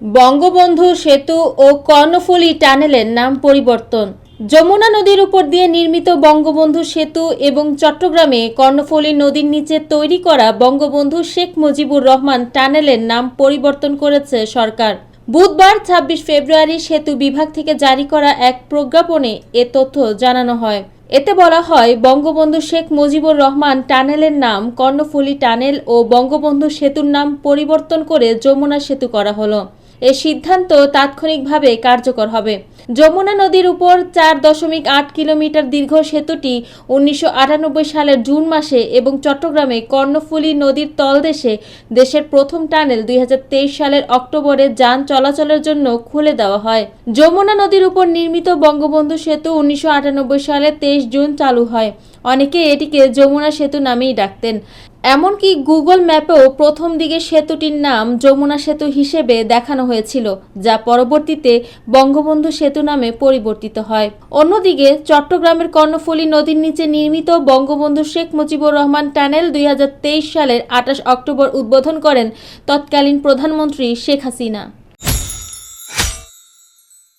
বঙ্গবন্ধু সেতু ও কর্ণফুলী টানেলের নাম পরিবর্তন। যমুনা নদীর উপর দিয়ে নির্মিত বঙ্গবন্ধু সেতু এবং চট্টগ্রামে কর্ণফুলী নদীর নিচে তৈরি করা বঙ্গবন্ধু শেখ মুজিবুর রহমান টানেলের নাম পরিবর্তন করেছে সরকার। বুধবার ২৬ ফেব্রুয়ারি সেতু বিভাগ থেকে জারি করা এক প্রজ্ঞাপনে এ তথ্য জানানো হয়। এতে বলা হয়, বঙ্গবন্ধু শেখ মুজিবুর রহমান টানেলের নাম কর্ণফুলী টানেল ও বঙ্গবন্ধু সেতুর নাম পরিবর্তন করে যমুনা সেতু করা হলো। এই সিদ্ধান্ত তাৎক্ষণিকভাবে কার্যকর হবে। যমুনা নদীর উপর ৪.৮ কিলোমিটার দীর্ঘ সেতুটি ১৯৯৮ সালের জুন মাসে এবং চট্টগ্রামে কর্ণফুলী নদীর তলদেশে দেশের প্রথম টানেল ২০২৩ সালের অক্টোবরে যান চলাচলের জন্য খুলে দেওয়া হয়। যমুনা নদীর উপর নির্মিত বঙ্গবন্ধু সেতু ১৯৯৮ সালে ২৩ জুন চালু হয়। অনেকে এটিকে যমুনা সেতু নামেই ডাকতেন। এমনকি গুগল ম্যাপেও প্রথম দিকে সেতুটির নাম যমুনা সেতু হিসেবে দেখানো হয়েছিল, যা পরবর্তীতে বঙ্গবন্ধু সেতু নামে পরিবর্তিত হয়। অন্যদিকে চট্টগ্রামের কর্ণফুলী নদীর নিচে নির্মিত বঙ্গবন্ধু শেখ মুজিবুর রহমান টানেল ২০২৩ সালের ২৮ অক্টোবর উদ্বোধন করেন তৎকালীন প্রধানমন্ত্রী শেখ হাসিনা।